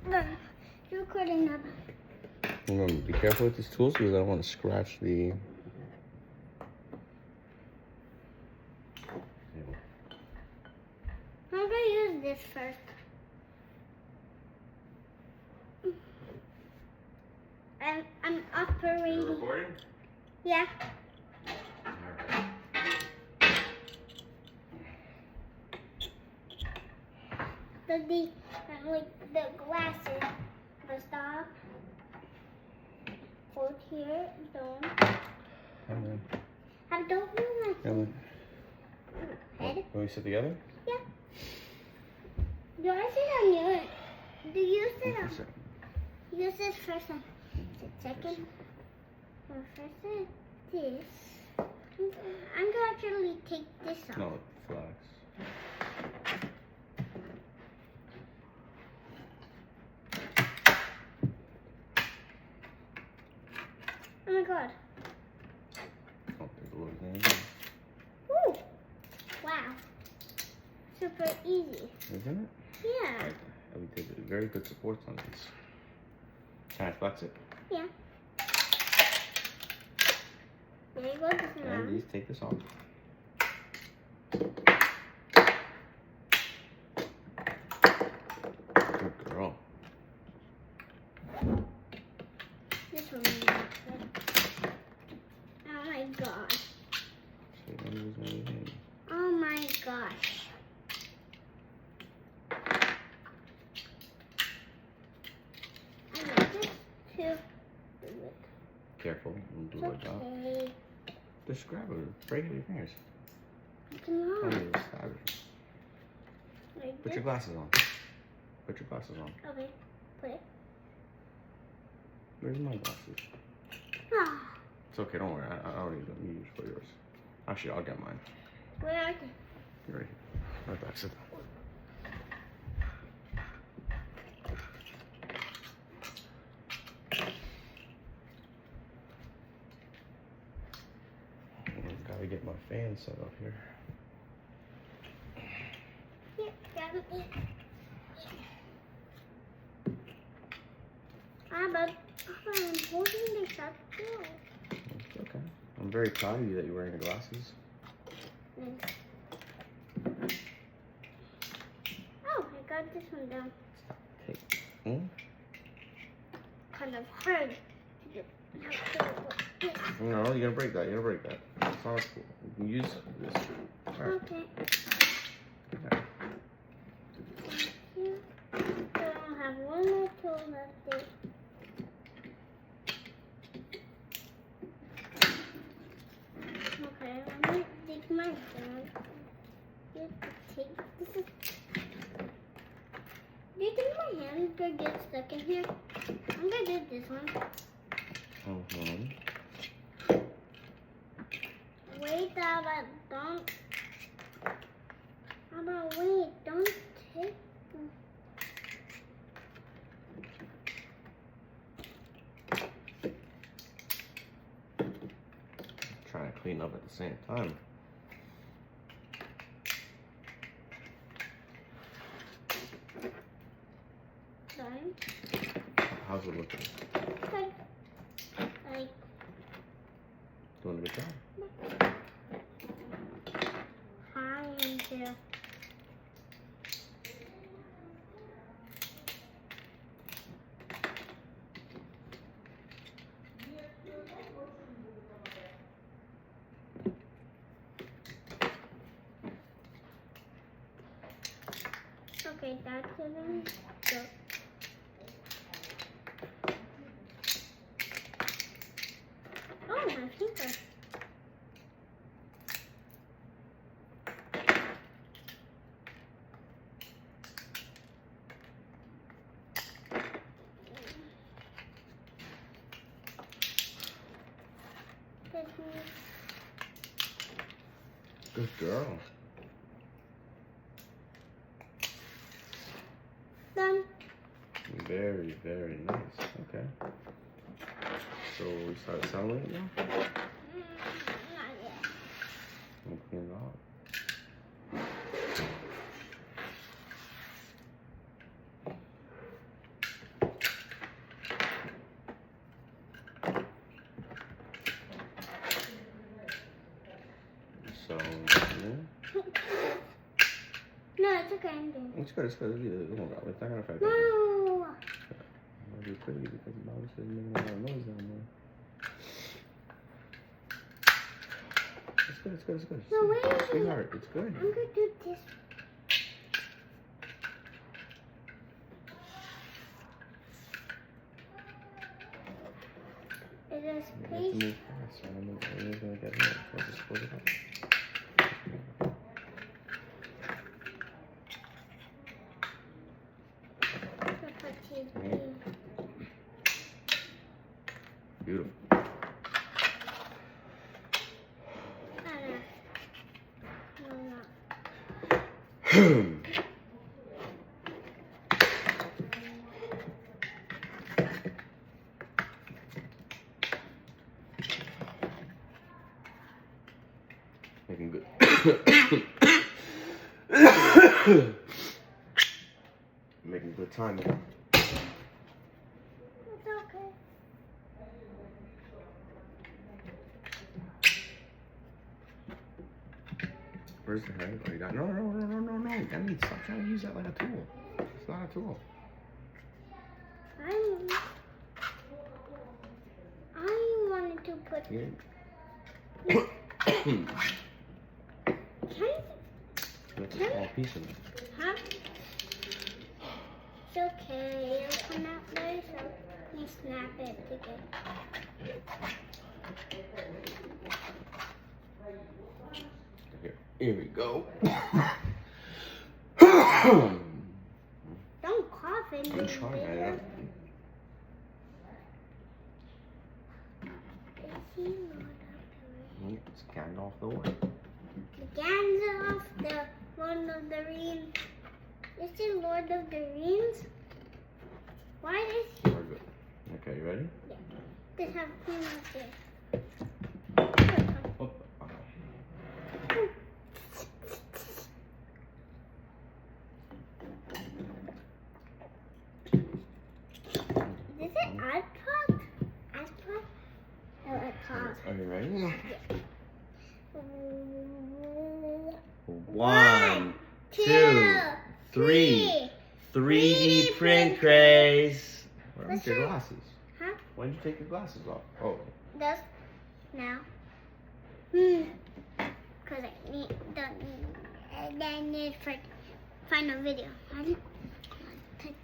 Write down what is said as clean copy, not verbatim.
You're recording now. Remember, be careful with these tools because I don't want to scratch the... I'm gonna use this first. I'm operating. You're recording? Yeah. Alright. The glasses must stop. Hold here, don't. I don't know my head. Can we sit together? Yeah. Do I sit on your? Do you sit on? You sit first on. Second. Or first on this. I'm gonna actually take this off. No, flags. Oh my god. Oh, there's a little thing. Woo! Wow. Super easy. Isn't it? Yeah. We did very good supports on these. Can I flex it? Yeah. There you go. This And around. these, take this off. Good girl. This one. Oh my gosh. See, let me use my hand. Oh my gosh. I need this to do it. Careful, don't do it like that. Okay. Just grab it, break it with your fingers. Come Oh, on. you stab it. Like Put this. your glasses on. Put your glasses on. Okay. Put it. Where's my glasses? Ah. It's okay, don't worry. I don't need them. You use for yours. Actually, I'll get mine. Where are they? You're right here. Right back, sit down. Gotta get my fan set up here. Here, grab it. But I'm holding this up too. It's okay. I'm very proud of you that you're wearing the glasses. Oh, I got this one down. Stop. Take. Hmm? Kind of hard. No, you're gonna break that. You're gonna break that. It's not cool. You can use this. Alright. Okay. Okay. Here. So I have one more tool left there. Okay, let me take my hand. This is. Do you think my hand is gonna get stuck in here? I'm gonna do this one. Wait, don't. How about wait? Don't take. Trying to clean up at the same time. Done. How's it looking? Like. Doing a good job. Trying to. Okay, that's it. Go. Oh, my finger. Good girl. Done. Very, very nice. Okay. So we start assembling it now? Not yet. We'll clean it out. it's okay. I'm doing it. It's good. Come on, girl. It's not gonna affect No. anything. I'll do it quickly because Mom says making a lot of noise down there. It's good. No, wait. Sweetheart, it's good. I'm gonna do this. It is You have to paste. move fast. I don't know when you're gonna get hurt. So just close it up. Beautiful. Making good. Making good time. It's okay. Where's the head? Oh, you got no. I mean, stop trying to use that like a tool. It's not a tool. I wanted to put. Yeah. That's a small piece of it. Huh? It's okay. It'll come out there, so you snap it together. Here we go. Don't cough in I'm this trying. video. It's Gandalf the White. Gandalf the Lord of the Rings. Is it Lord of the Rings? Why is he? We're good. Okay, you ready? Yeah. This have clean up there. Oh. Is it iPod? iPod? Oh, iPod. Are you ready? Yeah. 1, 2, 3. 3D print craze. Where's your glasses? Huh? Why did you take your glasses off? Oh. Does now? Because I need the final video. Ready? Come on, take